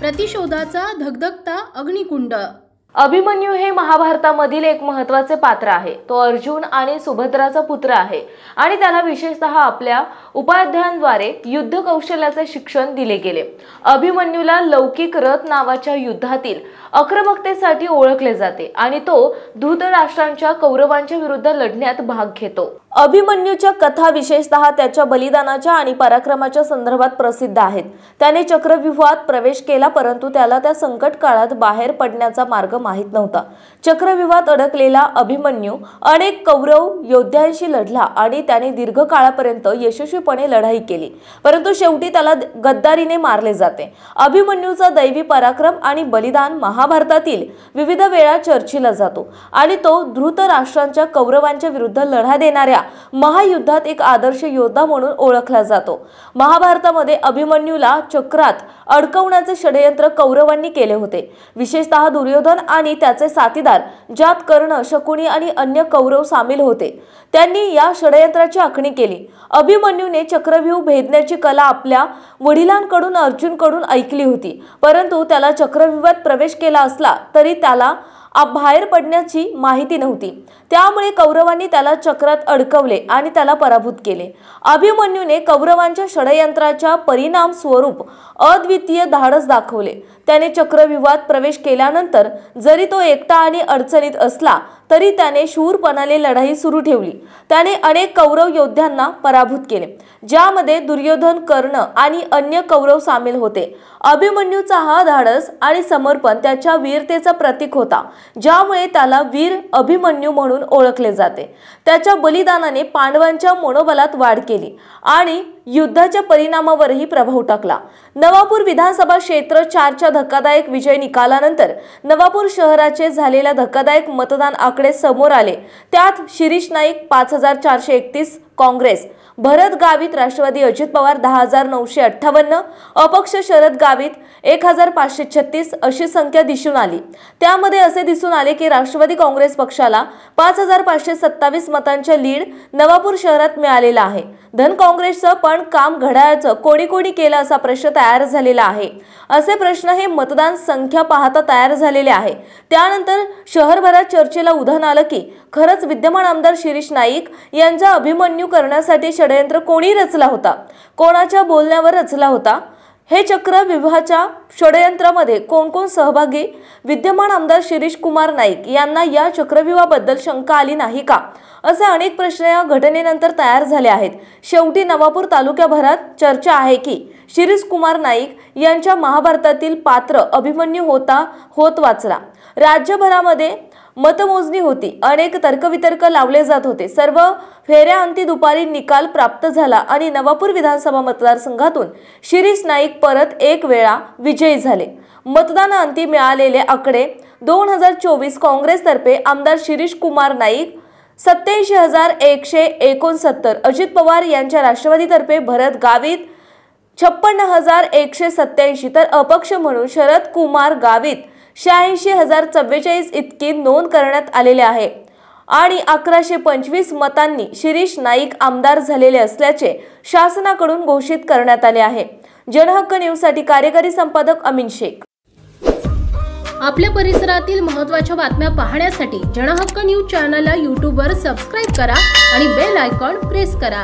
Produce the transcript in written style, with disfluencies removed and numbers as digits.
प्रतिशोधाचा धगधगता अग्निकुंड। अभिमन्यू हे महाभारतामधील एक महत्त्वाचे पात्र आहे। तो अर्जुन आणि सुभद्राचा पुत्र आहे आणि त्याला विशेषतः आपल्या उपाध्यायांद्वारे युद्ध कौशल्याचे शिक्षण दिले गेले। अभिमन्यूला लौकिक रथ नावाच्या युद्धातील आक्रमकतेसाठी ओळखले जाते आणि तो धृतराष्ट्रांच्या कौरवांच्या विरुद्ध लढण्यात भाग घेतो। अभिमन्यूच्या कथा विशेषतः त्याच्या बलिदानाच्या आणि पराक्रमाच्या संदर्भात प्रसिद्ध आहेत। त्याने चक्रव्यूहात प्रवेश केला, परंतु त्याला त्या संकट काळात बाहेर पडण्याचा मार्ग माहित नव्हता। चक्रव्यूहात अडकलेला अभिमन्यू अनेक कौरव योद्ध्यांशी लढला आणि त्याने दीर्घ काळापर्यंत यशस्वीपणे लढाई केली, परंतु शेवटी त्याला गद्दारीने मारले जाते। अभिमन्यूचा दैवी पराक्रम आणि बलिदान महाभारतातील विविध वेळा चर्चेला जातो आणि तो धृतराष्ट्रांच्या कौरवांच्या विरुद्ध लढा देणाऱ्या महायुद्धात एक आदर्श योद्धा म्हणून ओळखला जातो। महाभारतामध्ये अभिमन्यूला चक्रात अडकवण्याचे षडयंत्र कौरवांनी केले होते। विशेषतः दुर्योधन आणि त्याचे साथीदार ज्यात कर्ण, शकुनी आणि अन्य कौरव सामील होते, त्यांनी या षडयंत्राची आखणी केली। अभिमन्यूने चक्रव्यूह भेदण्याची कला आपल्या वडिलांकडून अर्जुनकडून ऐकली होती, परंतु त्याला चक्रव्यूहात प्रवेश केला असला तरी त्याला बाहेर पडण्याची माहिती नव्हती। त्यामुळे कौरवांनी त्याला चक्रात अडकवले आणि त्याला पराभूत केले। अभिमन्यूने कौरवांच्या षडयंत्राच्या परिणाम स्वरूप अद्वितीय धाडस दाखवले। त्याने चक्रव्यूहात प्रवेश केल्यानंतर जरी तो एकटा आणि अडचणीत असला तरी त्याने शूरपणाने लढाई सुरू ठेवली। त्याने अनेक कौरव योद्ध्यांना पराभूत केले, ज्यामध्ये दुर्योधन, कर्ण आणि अन्य कौरव सामील होते। अभिमन्यूचा हा धाडस आणि समर्पण त्याच्या वीरतेचा प्रतीक होता, ज्यामुळे त्याला वीर अभिमन्यू म्हणून ओळखले जाते। त्याच्या बलिदानाने पांडवांच्या मनोबलात वाढ केली आणि युद्धाच्या परिणामावरही प्रभाव टाकला। नवापूर विधानसभा क्षेत्र 4च्या धक्कादायक विजय निकालानंतर नवापूर शहराचे झालेल्या धक्कादायक मतदान आकडे समोर आले। त्यात शिरीष नाईक 5431 काँग्रेस, भरत गावित राष्ट्रवादी अजित पवार 10958, अपक्ष शरद गावित 1536 अशी संख्या दिसून आली। त्यामध्ये असे दिसून आले की राष्ट्रवादी काँग्रेस पक्षाला 5527 मतांच्या लीड नवापूर शहरात मिळालेला आहे। धन काँग्रेसचं पण काम घड्याळाचं कोणी केलं असा प्रश्न तयार झालेला आहे। असे प्रश्न हे मतदान संख्या पाहता तयार झालेले आहे। त्यानंतर शहरभरात चर्चेला उधाण आलं की खरंच विद्यमान आमदार शिरीष नाईक यांचा अभिमन्यू करण्यासाठी षडयंत्र कोणी रचला होता, कोणाच्या बोलण्यावर रचला होता? हे चक्रव्यूहाच्या षडयंत्रामध्ये कोण सहभागी? विद्यमान आमदार शिरीष कुमार नाईक यांना या चक्रव्यूहाबद्दल शंका आली नाही का? असे अनेक प्रश्न या घटनेनंतर तयार झाले आहेत। शेवटी नवापूर तालुक्याभरात चर्चा आहे की शिरीष कुमार नाईक यांच्या महाभारतातील पात्र अभिमन्यू होत वाचला। राज्यभरामध्ये मतमोजणी होती, अनेक तर्कवितर्क लावले जात होते। सर्व फेऱ्यांती दुपारी निकाल प्राप्त झाला आणि नवापूर विधानसभा मतदारसंघातून शिरीष नाईक परत एक वेळा विजयी झाले। मतदानाअंती मिळालेले आकडे 2024 काँग्रेसतर्फे आमदार शिरीष कुमार नाईक 87169, अजित पवार यांच्या राष्ट्रवादीतर्फे भरत गावित 56187, तर अपक्ष म्हणून शरद कुमार गावित 86044 इतकी नोंद करण्यात आलेले आहे आणि 1125 मतांनी शिरीष नाईक आमदार झालेले असल्याचे शासनाकडून घोषित करण्यात आले आहे। जनहक्क न्यूजसाठी कार्यकारी संपादक अमीन शेख। आपल्या परिसरातील महत्त्वाच्या बातम्या पाहण्यासाठी जनहक्क न्यूज चॅनलला यूट्यूबवर सबस्क्राइब करा आणि बेल आयकॉन प्रेस करा।